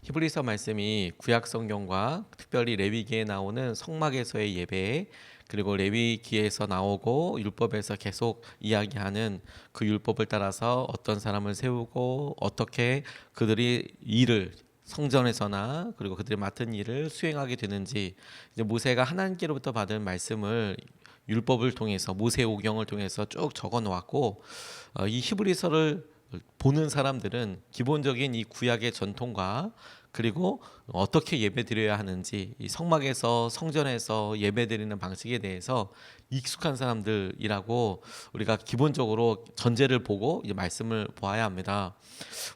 히브리서 말씀이 구약 성경과 특별히 레위기에 나오는 성막에서의 예배, 그리고 레위기에서 나오고 율법에서 계속 이야기하는 그 율법을 따라서 어떤 사람을 세우고 어떻게 그들이 일을 성전에서나 그리고 그들이 맡은 일을 수행하게 되는지, 이제 모세가 하나님께로부터 받은 말씀을 율법을 통해서 모세오경을 통해서 쭉 적어 놓았고, 이 히브리서를 보는 사람들은 기본적인 이 구약의 전통과 그리고 어떻게 예배드려야 하는지, 이 성막에서 성전에서 예배드리는 방식에 대해서 익숙한 사람들이라고 우리가 기본적으로 전제를 보고 이제 말씀을 보아야 합니다.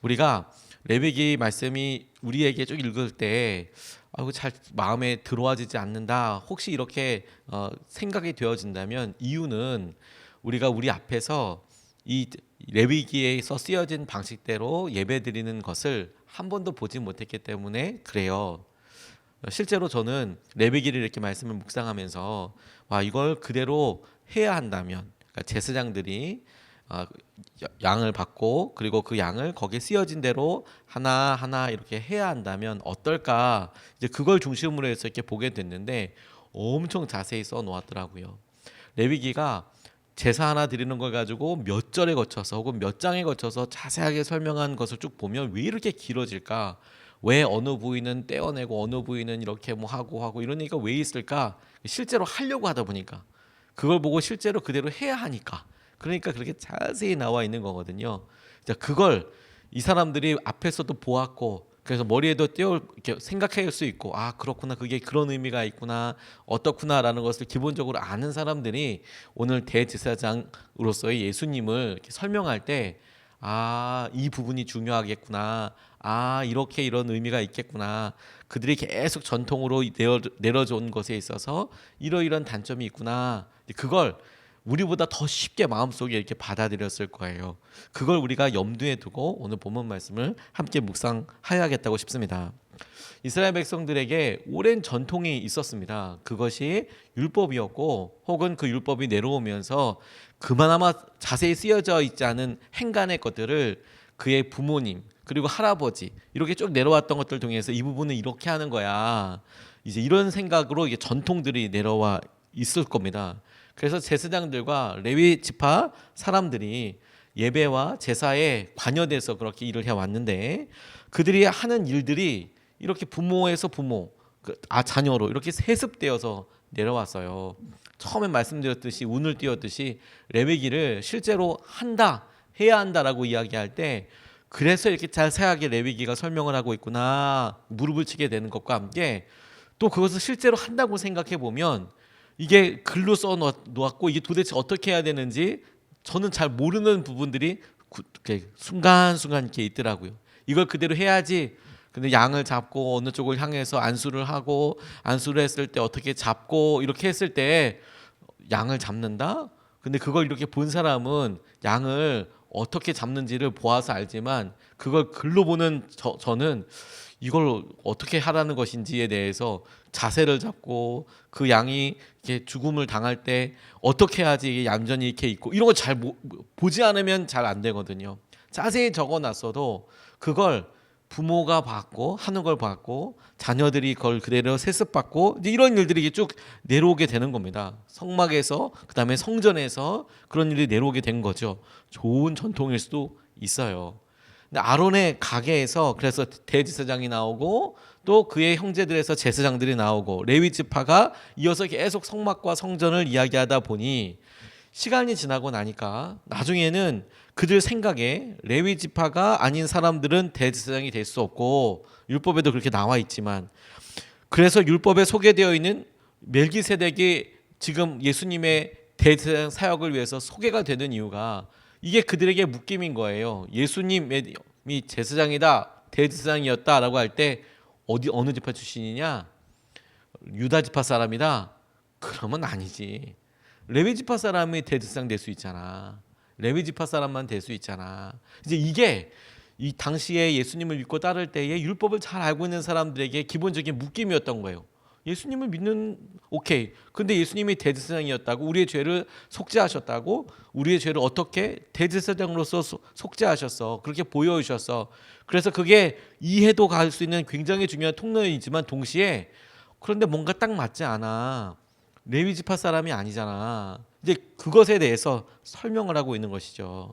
우리가 레위기 말씀이 우리에게 쭉 읽을 때 잘 마음에 들어와지지 않는다, 혹시 이렇게 생각이 되어진다면, 이유는 우리가 우리 앞에서 이 레위기에서 쓰여진 방식대로 예배드리는 것을 한 번도 보지 못했기 때문에 그래요. 실제로 저는 레위기를 이렇게 말씀을 묵상하면서 이걸 그대로 해야 한다면, 그러니까 제사장들이 양을 받고 그리고 그 양을 거기에 쓰여진 대로 하나하나 이렇게 해야 한다면 어떨까, 이제 그걸 중심으로 해서 이렇게 보게 됐는데 엄청 자세히 써 놓았더라고요. 레위기가 제사 하나 드리는 걸 가지고 몇 절에 거쳐서 혹은 몇 장에 거쳐서 자세하게 설명한 것을 쭉 보면 왜 이렇게 길어질까? 왜 어느 부위는 떼어내고 어느 부위는 이렇게 뭐 하고 이런 얘기가 왜 있을까? 실제로 하려고 하다 보니까, 그걸 보고 실제로 그대로 해야 하니까, 그러니까 그렇게 자세히 나와 있는 거거든요. 자, 그걸 이 사람들이 앞에서도 보았고, 그래서 머리에도 이렇게 생각할 수 있고, 그렇구나, 그게 그런 의미가 있구나, 어떻구나라는 것을 기본적으로 아는 사람들이 오늘 대제사장으로서의 예수님을 이렇게 설명할 때, 이 부분이 중요하겠구나, 이렇게 이런 의미가 있겠구나, 그들이 계속 전통으로 내려져 온 것에 있어서 이러이런 단점이 있구나, 그걸 우리보다 더 쉽게 마음속에 이렇게 받아들였을 거예요. 그걸 우리가 염두에 두고 오늘 본문 말씀을 함께 묵상하여야겠다고 싶습니다. 이스라엘 백성들에게 오랜 전통이 있었습니다. 그것이 율법이었고, 혹은 그 율법이 내려오면서 그나마 자세히 쓰여져 있지 않은 행간의 것들을 그의 부모님 그리고 할아버지 이렇게 쭉 내려왔던 것들 통해서 이 부분은 이렇게 하는 거야, 이제 이런 생각으로 이게 전통들이 내려와 있을 겁니다. 그래서 제사장들과 레위 지파 사람들이 예배와 제사에 관여돼서 그렇게 일을 해왔는데, 그들이 하는 일들이 이렇게 부모에서 부모, 자녀로 이렇게 세습되어서 내려왔어요. 처음에 말씀드렸듯이 운을 띄웠듯이 레위기를 실제로 해야 한다라고 이야기할 때, 그래서 이렇게 자세하게 레위기가 설명을 하고 있구나, 무릎을 치게 되는 것과 함께, 또 그것을 실제로 한다고 생각해 보면 이게 글로 써 놓았고, 이게 도대체 어떻게 해야 되는지 저는 잘 모르는 부분들이 순간순간 이렇게 있더라고요. 이걸 그대로 해야지. 근데 양을 잡고 어느 쪽을 향해서 안수를 하고, 안수를 했을 때 어떻게 잡고, 이렇게 했을 때 양을 잡는다? 근데 그걸 이렇게 본 사람은 양을 어떻게 잡는지를 보아서 알지만, 그걸 글로 보는 저는 이걸 어떻게 하라는 것인지에 대해서 자세를 잡고, 그 양이 이렇게 죽음을 당할 때 어떻게 해야지 얌전히 이렇게 있고, 이런 거 잘 보지 않으면 잘 안 되거든요. 자세히 적어놨어도 그걸 부모가 받고 하는 걸 받고, 자녀들이 그걸 그대로 세습받고, 이제 이런 일들이 쭉 내려오게 되는 겁니다. 성막에서, 그다음에 성전에서 그런 일이 내려오게 된 거죠. 좋은 전통일 수도 있어요. 근데 아론의 가게에서 그래서 대제사장이 나오고, 또 그의 형제들에서 제사장들이 나오고, 레위 지파가 이어서 계속 성막과 성전을 이야기하다 보니, 시간이 지나고 나니까 나중에는 그들 생각에 레위 지파가 아닌 사람들은 대제사장이 될 수 없고, 율법에도 그렇게 나와 있지만, 그래서 율법에 소개되어 있는 멜기세덱이 지금 예수님의 대제사장 사역을 위해서 소개가 되는 이유가, 이게 그들에게 묶임인 거예요. 예수님이 제사장이다, 대제사장이었다라고 할 때 어느 지파 출신이냐? 유다 지파 사람이다? 그러면 아니지. 레위 지파 사람이 대제사장 될 수 있잖아. 레위 지파 사람만 될 수 있잖아. 이제 이게 이 당시에 예수님을 믿고 따를 때에 율법을 잘 알고 있는 사람들에게 기본적인 묶임이었던 거예요. 예수님을 믿는 오케이. 근데 예수님이 대제사장이었다고 우리의 죄를 속죄하셨다고 우리의 죄를 어떻게 대제사장으로서 속죄하셨어. 그렇게 보여주셨어. 그래서 그게 이해도 갈 수 있는 굉장히 중요한 통로이지만 동시에 그런데 뭔가 딱 맞지 않아. 레위 지파 사람이 아니잖아. 이제 그것에 대해서 설명을 하고 있는 것이죠.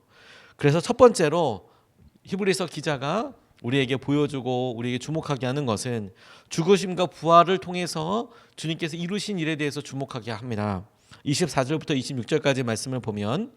그래서 첫 번째로 히브리서 기자가 우리에게 보여주고 우리에게 주목하게 하는 것은 죽으심과 부활을 통해서 주님께서 이루신 일에 대해서 주목하게 합니다. 24절부터 26절까지 말씀을 보면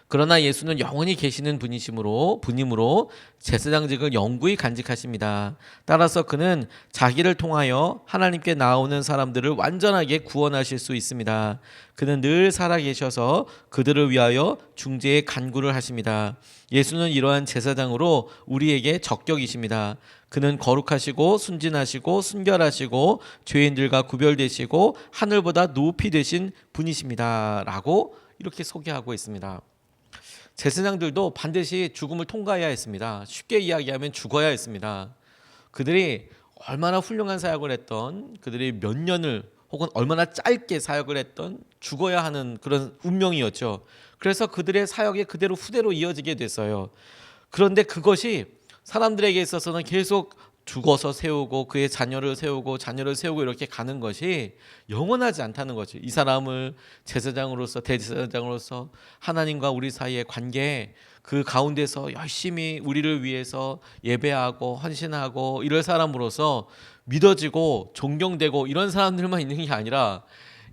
그러나 예수는 영원히 계시는 분이므로 제사장직을 영구히 간직하십니다. 따라서 그는 자기를 통하여 하나님께 나오는 사람들을 완전하게 구원하실 수 있습니다. 그는 늘 살아계셔서 그들을 위하여 중재의 간구를 하십니다. 예수는 이러한 제사장으로 우리에게 적격이십니다. 그는 거룩하시고 순진하시고 순결하시고 죄인들과 구별되시고 하늘보다 높이 되신 분이십니다. 라고 이렇게 소개하고 있습니다. 제사장들도 반드시 죽음을 통과해야 했습니다. 쉽게 이야기하면 죽어야 했습니다. 그들이 얼마나 훌륭한 사역을 했던, 그들이 몇 년을 혹은 얼마나 짧게 사역을 했던 죽어야 하는 그런 운명이었죠. 그래서 그들의 사역이 그대로 후대로 이어지게 됐어요. 그런데 그것이 사람들에게 있어서는 계속 죽어서 세우고 그의 자녀를 세우고 이렇게 가는 것이 영원하지 않다는 거죠. 이 사람을 제사장으로서 대제사장으로서 하나님과 우리 사이의 관계 그 가운데서 열심히 우리를 위해서 예배하고 헌신하고 이럴 사람으로서 믿어지고 존경되고 이런 사람들만 있는 게 아니라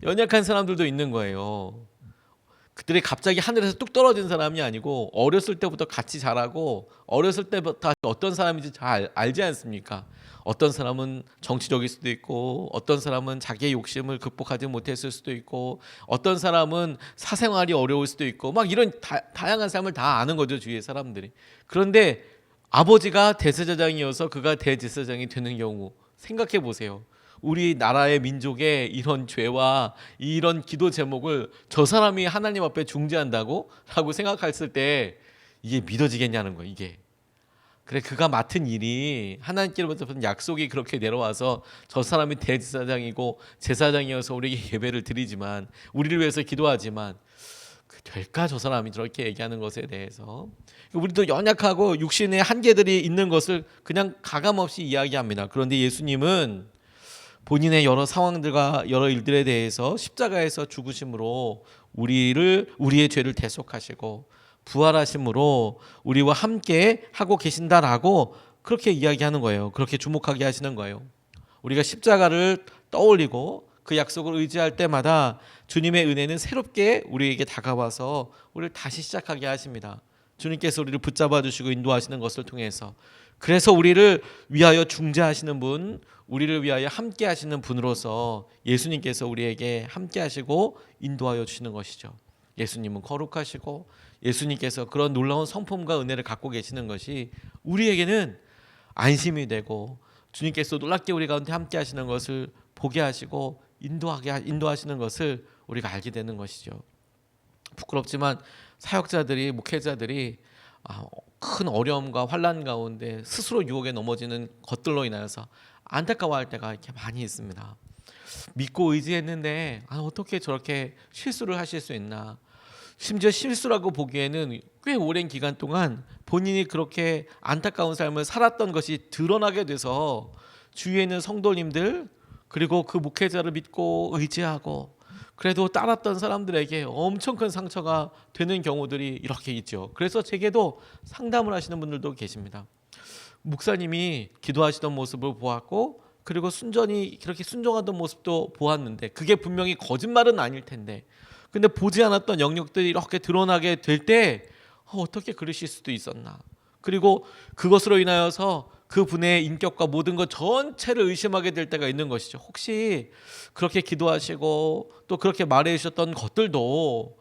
연약한 사람들도 있는 거예요. 그들이 갑자기 하늘에서 뚝 떨어진 사람이 아니고 어렸을 때부터 같이 자라고 어렸을 때부터 어떤 사람인지 잘 알지 않습니까? 어떤 사람은 정치적일 수도 있고 어떤 사람은 자기의 욕심을 극복하지 못했을 수도 있고 어떤 사람은 사생활이 어려울 수도 있고 막 이런 다양한 사람을 다 아는 거죠, 주위의 사람들이. 그런데 아버지가 대제사장이어서 그가 대제사장이 되는 경우 생각해 보세요. 우리나라의 민족의 이런 죄와 이런 기도 제목을 저 사람이 하나님 앞에 중재한다고? 라고 생각했을 때 이게 믿어지겠냐는 거예요. 이게 그래 그가 맡은 일이 하나님께로부터 받은 약속이 그렇게 내려와서 저 사람이 대제사장이고 제사장이어서 우리에게 예배를 드리지만 우리를 위해서 기도하지만 될까 저 사람이 저렇게 얘기하는 것에 대해서 우리도 연약하고 육신의 한계들이 있는 것을 그냥 가감없이 이야기합니다. 그런데 예수님은 본인의 여러 상황들과 여러 일들에 대해서 십자가에서 죽으심으로 우리의 죄를 대속하시고 부활하심으로 우리와 함께 하고 계신다라고 그렇게 이야기하는 거예요. 그렇게 주목하게 하시는 거예요. 우리가 십자가를 떠올리고 그 약속을 의지할 때마다 주님의 은혜는 새롭게 우리에게 다가와서 우리를 다시 시작하게 하십니다. 주님께서 우리를 붙잡아 주시고 인도하시는 것을 통해서 그래서 우리를 위하여 중재하시는 분, 우리를 위하여 함께 하시는 분으로서 예수님께서 우리에게 함께 하시고 인도하여 주시는 것이죠. 예수님은 거룩하시고 예수님께서 그런 놀라운 성품과 은혜를 갖고 계시는 것이 우리에게는 안심이 되고 주님께서 놀랍게 우리 가운데 함께 하시는 것을 보게 하시고 인도하시는 것을 우리가 알게 되는 것이죠. 부끄럽지만 사역자들이 목회자들이 큰 어려움과 환난 가운데 스스로 유혹에 넘어지는 것들로 인하여서 안타까워할 때가 이렇게 많이 있습니다. 믿고 의지했는데 어떻게 저렇게 실수를 하실 수 있나. 심지어 실수라고 보기에는 꽤 오랜 기간 동안 본인이 그렇게 안타까운 삶을 살았던 것이 드러나게 돼서 주위에 있는 성도님들 그리고 그 목회자를 믿고 의지하고 그래도 따랐던 사람들에게 엄청 큰 상처가 되는 경우들이 이렇게 있죠. 그래서 제게도 상담을 하시는 분들도 계십니다. 목사님이 기도하시던 모습을 보았고 그리고 순전히 그렇게 순종하던 모습도 보았는데 그게 분명히 거짓말은 아닐 텐데 근데 보지 않았던 영역들이 이렇게 드러나게 될 때 어떻게 그러실 수도 있었나. 그리고 그것으로 인하여서 그분의 인격과 모든 것 전체를 의심하게 될 때가 있는 것이죠. 혹시 그렇게 기도하시고 또 그렇게 말해 주셨던 것들도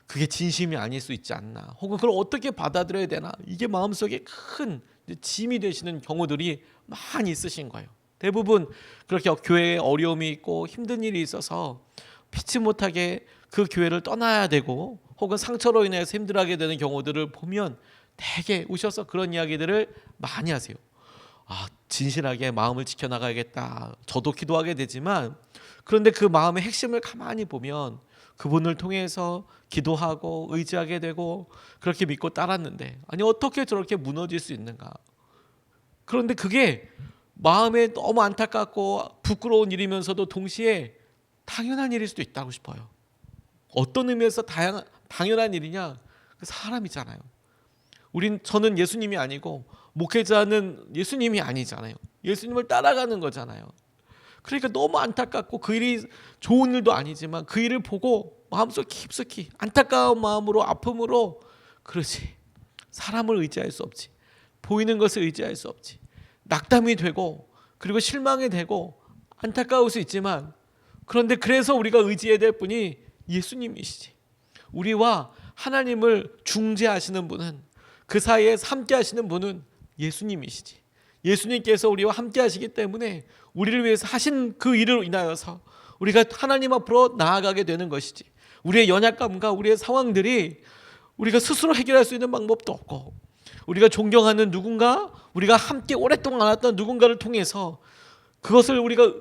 그게 진심이 아닐 수 있지 않나. 혹은 그걸 어떻게 받아들여야 되나. 이게 마음속에 큰 짐이 되시는 경우들이 많이 있으신 거예요. 대부분 그렇게 교회에 어려움이 있고 힘든 일이 있어서 피치 못하게 그 교회를 떠나야 되고 혹은 상처로 인해서 힘들어하게 되는 경우들을 보면 대개 오셔서 그런 이야기들을 많이 하세요. 진실하게 마음을 지켜나가야겠다. 저도 기도하게 되지만 그런데 그 마음의 핵심을 가만히 보면 그분을 통해서 기도하고 의지하게 되고 그렇게 믿고 따랐는데 아니 어떻게 저렇게 무너질 수 있는가. 그런데 그게 마음에 너무 안타깝고 부끄러운 일이면서도 동시에 당연한 일일 수도 있다고 싶어요. 어떤 의미에서 당연한 일이냐? 사람이잖아요. 저는 예수님이 아니고 목회자는 예수님이 아니잖아요. 예수님을 따라가는 거잖아요. 그러니까 너무 안타깝고 그 일이 좋은 일도 아니지만 그 일을 보고 마음속 깊숙이 안타까운 마음으로 아픔으로 그렇지 사람을 의지할 수 없지. 보이는 것을 의지할 수 없지. 낙담이 되고 그리고 실망이 되고 안타까울 수 있지만 그런데 그래서 우리가 의지해야 될 분이 예수님이시지. 우리와 하나님을 중재하시는 분은 그 사이에 함께 하시는 분은 예수님이시지. 예수님께서 우리와 함께 하시기 때문에 우리를 위해서 하신 그 일을 인하여서 우리가 하나님 앞으로 나아가게 되는 것이지. 우리의 연약감과 우리의 상황들이 우리가 스스로 해결할 수 있는 방법도 없고 우리가 존경하는 누군가 우리가 함께 오랫동안 알았던 누군가를 통해서 그것을 우리가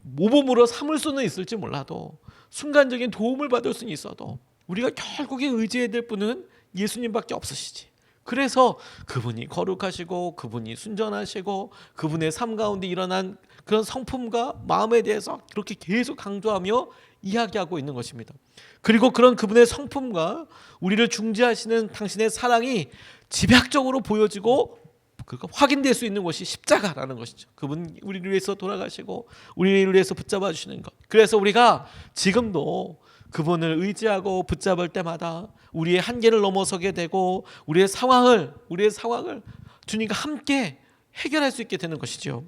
모범으로 삼을 수는 있을지 몰라도 순간적인 도움을 받을 수는 있어도 우리가 결국에 의지해야 될 분은 예수님밖에 없으시지. 그래서 그분이 거룩하시고 그분이 순전하시고 그분의 삶 가운데 일어난 그런 성품과 마음에 대해서 그렇게 계속 강조하며 이야기하고 있는 것입니다. 그리고 그런 그분의 성품과 우리를 중재하시는 당신의 사랑이 집약적으로 보여지고 확인될 수 있는 것이 십자가라는 것이죠. 그분 우리를 위해서 돌아가시고 우리를 위해서 붙잡아 주시는 것. 그래서 우리가 지금도 그분을 의지하고 붙잡을 때마다 우리의 한계를 넘어서게 되고 우리의 상황을 주님과 함께 해결할 수 있게 되는 것이죠.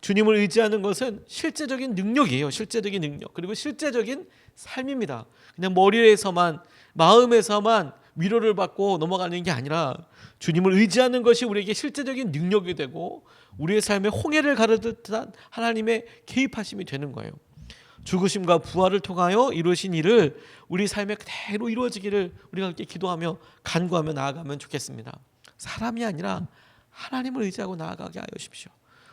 주님을 의지하는 것은 실제적인 능력이에요. 실제적인 능력. 그리고 실제적인 삶입니다. 그냥 머리에서만 마음에서만 위로를 받고 넘어가는 게 아니라 주님을 의지하는 것이 우리에게 실제적인 능력이 되고 우리의 삶에 홍해를 가르듯한 하나님의 개입하심이 되는 거예요. 죽으심과 부활을 통하여 이루신 일을 우리 삶에 그대로 이루어지기를 우리가 함께 기도하며 간구하며 나아가면 좋겠습니다. 사람이 아니라 하나님을 의지하고 나아가게 하여 주십시오.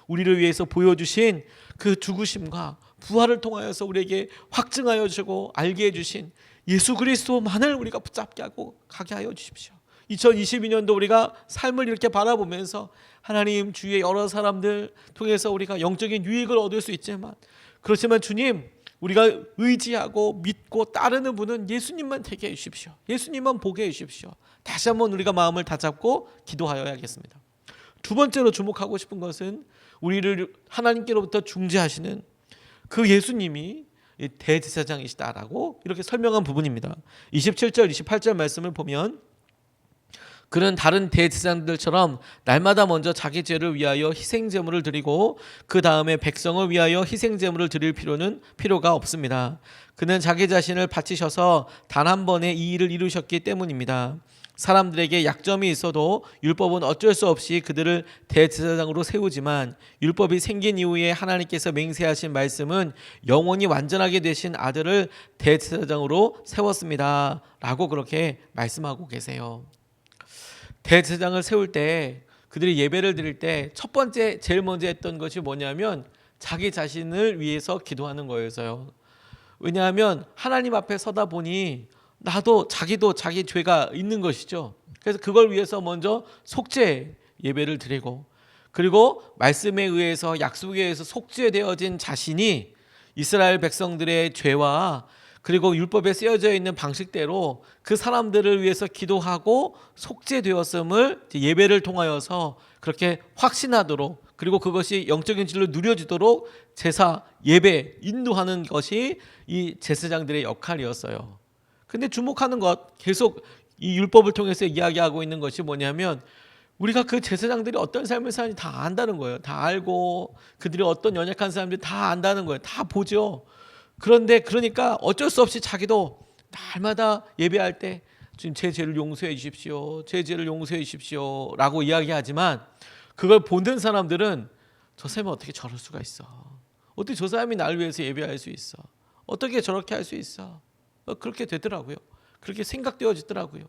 우리를 위해서 보여주신 그 죽으심과 부활을 통하여서 우리에게 확증하여 주고 알게 해주신 예수 그리스도만을 우리가 붙잡게 하고 가게 하여 주십시오. 2022년도 우리가 삶을 이렇게 바라보면서 하나님 주위의 여러 사람들 통해서 우리가 영적인 유익을 얻을 수 있지만 그렇지만 주님 우리가 의지하고 믿고 따르는 분은 예수님만 되게 해주십시오. 예수님만 보게 해주십시오. 다시 한번 우리가 마음을 다잡고 기도하여야겠습니다. 두 번째로 주목하고 싶은 것은 우리를 하나님께로부터 중재하시는 그 예수님이 대제사장이시다라고 이렇게 설명한 부분입니다. 27절 28절 말씀을 보면 그는 다른 대제사장들처럼 날마다 먼저 자기 죄를 위하여 희생제물을 드리고 그 다음에 백성을 위하여 희생제물을 드릴 필요가 없습니다. 그는 자기 자신을 바치셔서 단 한 번에 이 일을 이루셨기 때문입니다. 사람들에게 약점이 있어도 율법은 어쩔 수 없이 그들을 대제사장으로 세우지만 율법이 생긴 이후에 하나님께서 맹세하신 말씀은 영원히 완전하게 되신 아들을 대제사장으로 세웠습니다. 라고 그렇게 말씀하고 계세요. 대제사장을 세울 때 그들이 예배를 드릴 때 첫 번째 제일 먼저 했던 것이 뭐냐면 자기 자신을 위해서 기도하는 거여서요. 왜냐하면 하나님 앞에 서다 보니 자기도 자기 죄가 있는 것이죠. 그래서 그걸 위해서 먼저 속죄 예배를 드리고 그리고 말씀에 의해서 약속에 의해서 속죄되어진 자신이 이스라엘 백성들의 죄와 그리고 율법에 쓰여져 있는 방식대로 그 사람들을 위해서 기도하고 속죄되었음을 예배를 통하여서 그렇게 확신하도록 그리고 그것이 영적인 진리로 누려지도록 제사 예배 인도하는 것이 이 제사장들의 역할이었어요. 근데 주목하는 것 계속 이 율법을 통해서 이야기하고 있는 것이 뭐냐면 우리가 그 제사장들이 어떤 삶을 사는지 다 안다는 거예요. 다 알고 그들이 어떤 연약한 사람들이 다 안다는 거예요. 다 보죠. 그런데 그러니까 어쩔 수 없이 자기도 날마다 예배할 때 주님 제 죄를 용서해 주십시오. 제 죄를 용서해 주십시오. 라고 이야기하지만 그걸 보는 사람들은 저 사람이 어떻게 저럴 수가 있어. 어떻게 저 사람이 나를 위해서 예배할 수 있어. 어떻게 저렇게 할 수 있어. 그렇게 되더라고요. 그렇게 생각되어지더라고요.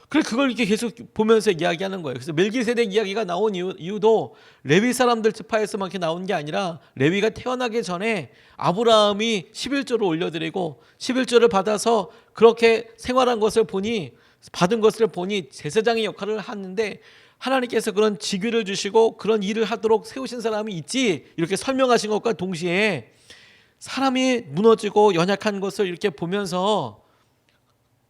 그래 그걸 이렇게 계속 보면서 이야기하는 거예요. 그래서 멜기세덱 이야기가 나온 이유도 레위 사람들 지파에서만 이렇게 나온 게 아니라 레위가 태어나기 전에 아브라함이 11조를 올려드리고 11조를 받아서 그렇게 생활한 것을 보니 받은 것을 보니 제사장의 역할을 하는데 하나님께서 그런 직위를 주시고 그런 일을 하도록 세우신 사람이 있지 이렇게 설명하신 것과 동시에 사람이 무너지고 연약한 것을 이렇게 보면서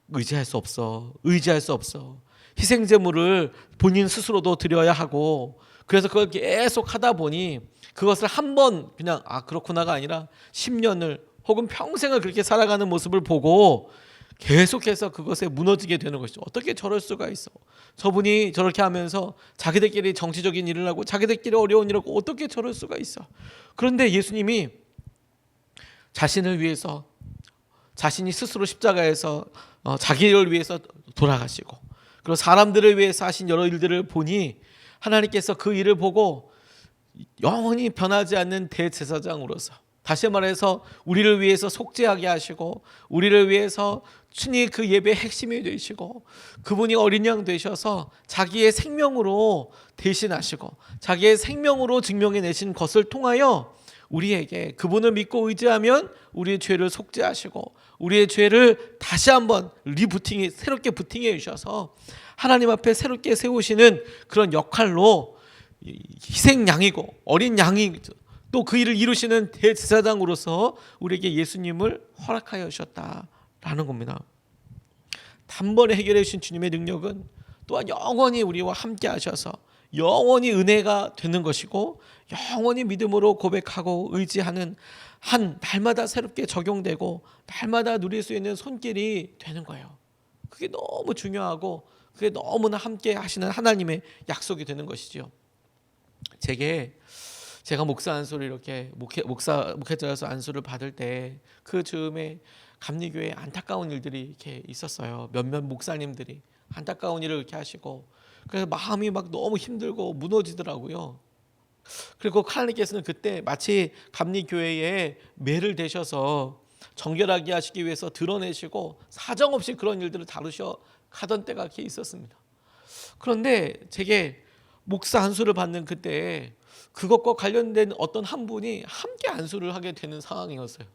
의지할 수 없어. 희생제물을 본인 스스로도 드려야 하고 그래서 그걸 계속 하다 보니 그것을 한 번 그냥 그렇구나가 아니라 10년을 혹은 평생을 그렇게 살아가는 모습을 보고 계속해서 그것에 무너지게 되는 것이죠. 어떻게 저럴 수가 있어. 저분이 저렇게 하면서 자기들끼리 정치적인 일을 하고 자기들끼리 어려운 일을 하고 어떻게 저럴 수가 있어. 그런데 예수님이 자신을 위해서 자신이 스스로 십자가에서 자기를 위해서 돌아가시고 그리고 사람들을 위해서 하신 여러 일들을 보니 하나님께서 그 일을 보고 영원히 변하지 않는 대제사장으로서 다시 말해서 우리를 위해서 속죄하게 하시고 우리를 위해서 친히 그 예배의 핵심이 되시고 그분이 어린 양 되셔서 자기의 생명으로 대신하시고 자기의 생명으로 증명해내신 것을 통하여 우리에게 그분을 믿고 의지하면 우리의 죄를 속죄하시고 우리의 죄를 다시 한번 새롭게 부팅해 주셔서 하나님 앞에 새롭게 세우시는 그런 역할로 희생양이고 어린 양이 또 그 일을 이루시는 대제사장으로서 우리에게 예수님을 허락하여 주셨다라는 겁니다. 단번에 해결해 주신 주님의 능력은 또한 영원히 우리와 함께 하셔서 영원히 은혜가 되는 것이고 영원히 믿음으로 고백하고 의지하는 한 날마다 새롭게 적용되고 날마다 누릴 수 있는 손길이 되는 거예요. 그게 너무 중요하고 그게 너무나 함께 하시는 하나님의 약속이 되는 것이죠. 제가 목사 안수를 이렇게 목회자로서 안수를 받을 때 그 즈음에 감리교회에 안타까운 일들이 이렇게 있었어요. 몇몇 목사님들이 안타까운 일을 이렇게 하시고 그래서 마음이 막 너무 힘들고 무너지더라고요. 그리고 하나님께서는 그때 마치 감리교회에 매를 대셔서 정결하게 하시기 위해서 드러내시고 사정없이 그런 일들을 다루셔 가던 때가 이렇게 있었습니다. 그런데 제게 목사 안수를 받는 그때 그것과 관련된 어떤 한 분이 함께 안수를 하게 되는 상황이었어요.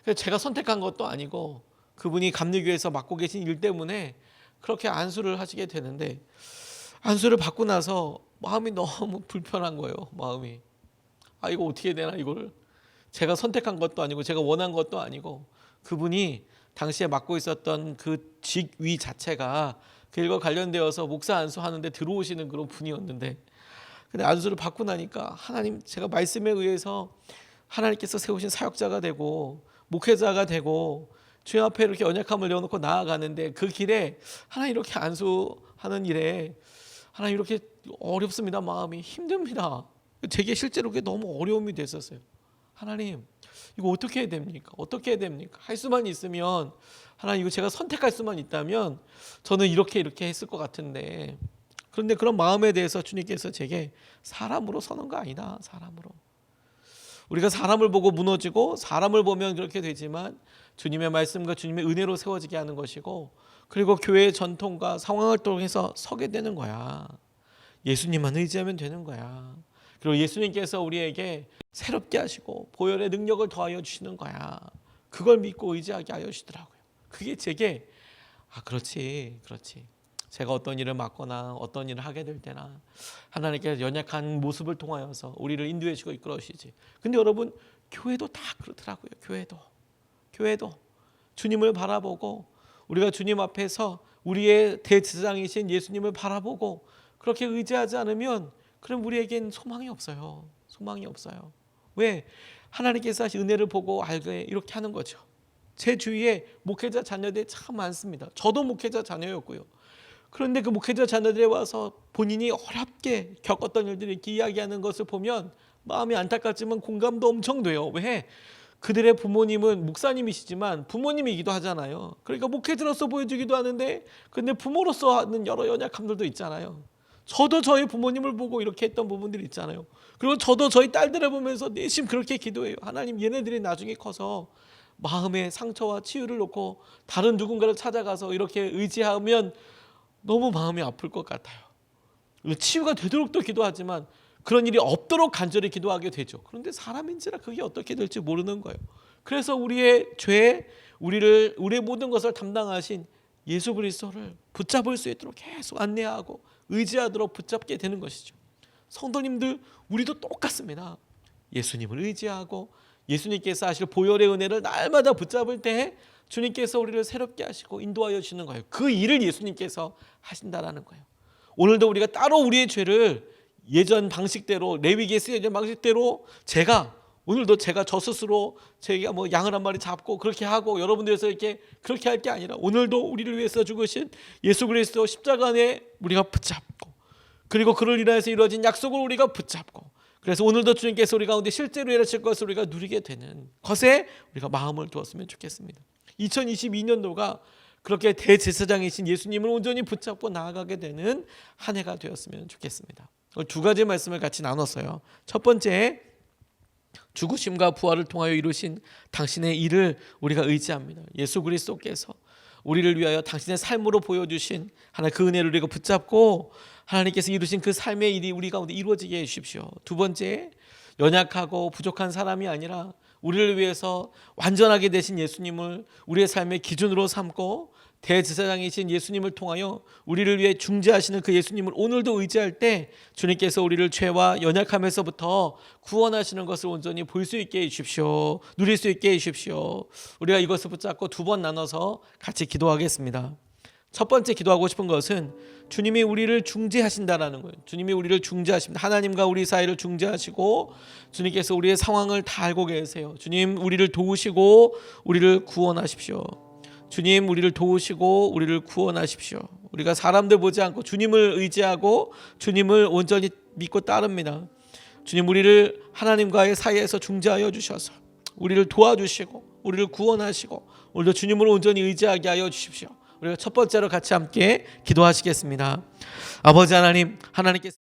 그래서 제가 선택한 것도 아니고 그분이 감리교회에서 맡고 계신 일 때문에 그렇게 안수를 하시게 되는데 안수를 받고 나서 마음이 너무 불편한 거예요. 마음이 이거 어떻게 되나 이거를 제가 선택한 것도 아니고 제가 원한 것도 아니고 그분이 당시에 맡고 있었던 그 직위 자체가 그 일과 관련되어서 목사 안수하는데 들어오시는 그런 분이었는데 근데 안수를 받고 나니까 하나님 제가 말씀에 의해서 하나님께서 세우신 사역자가 되고 목회자가 되고 주님 앞에 이렇게 언약함을 내어놓고 나아가는데 그 길에 하나님 이렇게 안수하는 일에 하나님 이렇게 어렵습니다. 마음이 힘듭니다. 제게 실제로 그게 너무 어려움이 됐었어요. 하나님 이거 어떻게 해야 됩니까? 어떻게 해야 됩니까? 할 수만 있으면 하나님 이거 제가 선택할 수만 있다면 저는 이렇게 했을 것 같은데 그런데 그런 마음에 대해서 주님께서 제게 사람으로 서는 거 아니다. 사람으로. 우리가 사람을 보고 무너지고 사람을 보면 그렇게 되지만 주님의 말씀과 주님의 은혜로 세워지게 하는 것이고 그리고 교회의 전통과 상황을 통해서 서게 되는 거야. 예수님만 의지하면 되는 거야. 그리고 예수님께서 우리에게 새롭게 하시고 보혈의 능력을 더하여 주시는 거야. 그걸 믿고 의지하게 하여 주시더라고요. 그게 제게 그렇지. 제가 어떤 일을 맡거나 어떤 일을 하게 될 때나 하나님께서 연약한 모습을 통하여서 우리를 인도해 주시고 이끌어 주시지. 근데 여러분 교회도 다 그렇더라고요. 교회도 주님을 바라보고 우리가 주님 앞에서 우리의 대제사장이신 예수님을 바라보고 그렇게 의지하지 않으면 그럼 우리에겐 소망이 없어요. 왜? 하나님께서 하신 은혜를 보고 알게 이렇게 하는 거죠. 제 주위에 목회자 자녀들이 참 많습니다. 저도 목회자 자녀였고요. 그런데 그 목회자 자녀들이 와서 본인이 어렵게 겪었던 일들을 이렇게 이야기하는 것을 보면 마음이 안타깝지만 공감도 엄청 돼요. 왜? 그들의 부모님은 목사님이시지만 부모님이기도 하잖아요. 그러니까 목회자로서 보여주기도 하는데 근데 부모로서 하는 여러 연약함들도 있잖아요. 저도 저희 부모님을 보고 이렇게 했던 부분들이 있잖아요. 그리고 저도 저희 딸들을 보면서 내심 그렇게 기도해요. 하나님 얘네들이 나중에 커서 마음의 상처와 치유를 놓고 다른 누군가를 찾아가서 이렇게 의지하면 너무 마음이 아플 것 같아요. 치유가 되도록 또 기도하지만 그런 일이 없도록 간절히 기도하게 되죠. 그런데 사람인지라 그게 어떻게 될지 모르는 거예요. 그래서 우리의 죄, 우리의 모든 것을 담당하신 예수 그리스도를 붙잡을 수 있도록 계속 안내하고 의지하도록 붙잡게 되는 것이죠. 성도님들, 우리도 똑같습니다. 예수님을 의지하고 예수님께서 하실 보혈의 은혜를 날마다 붙잡을 때 주님께서 우리를 새롭게 하시고 인도하여 주시는 거예요. 그 일을 예수님께서 하신다라는 거예요. 오늘도 우리가 따로 우리의 죄를 예전 방식대로, 레위기에 쓰여진 방식대로 오늘도 제가 저 스스로 제가 뭐 양을 한 마리 잡고 그렇게 하고 여러분들에서 이렇게 그렇게 할 게 아니라 오늘도 우리를 위해서 죽으신 예수 그리스도 십자가 안에 우리가 붙잡고, 그리고 그를 인하여서 이루어진 약속을 우리가 붙잡고, 그래서 오늘도 주님께서 우리 가운데 실제로 일하실 것을 우리가 누리게 되는 것에 우리가 마음을 두었으면 좋겠습니다. 2022년도가 그렇게 대제사장이신 예수님을 온전히 붙잡고 나아가게 되는 한 해가 되었으면 좋겠습니다. 두 가지 말씀을 같이 나눴어요. 첫 번째, 죽으심과 부활을 통하여 이루신 당신의 일을 우리가 의지합니다. 예수 그리스도께서 우리를 위하여 당신의 삶으로 보여주신 하나님 그 은혜를 우리가 붙잡고 하나님께서 이루신 그 삶의 일이 우리 가운데 이루어지게 해주십시오. 두 번째, 연약하고 부족한 사람이 아니라 우리를 위해서 완전하게 되신 예수님을 우리의 삶의 기준으로 삼고 대제사장이신 예수님을 통하여 우리를 위해 중재하시는 그 예수님을 오늘도 의지할 때 주님께서 우리를 죄와 연약함에서부터 구원하시는 것을 온전히 볼 수 있게 해주십시오. 누릴 수 있게 해주십시오. 우리가 이것을 붙잡고 두 번 나눠서 같이 기도하겠습니다. 첫 번째 기도하고 싶은 것은 주님이 우리를 중재하신다라는 거예요. 주님이 우리를 중재하십니다. 하나님과 우리 사이를 중재하시고 주님께서 우리의 상황을 다 알고 계세요. 주님, 우리를 도우시고 우리를 구원하십시오. 주님, 우리를 도우시고 우리를 구원하십시오. 우리가 사람들 보지 않고 주님을 의지하고 주님을 온전히 믿고 따릅니다. 주님, 우리를 하나님과의 사이에서 중재하여 주셔서 우리를 도와주시고 우리를 구원하시고 오늘도 주님을 온전히 의지하게 하여 주십시오. 우리가 첫 번째로 같이 함께 기도하시겠습니다. 아버지 하나님, 하나님께서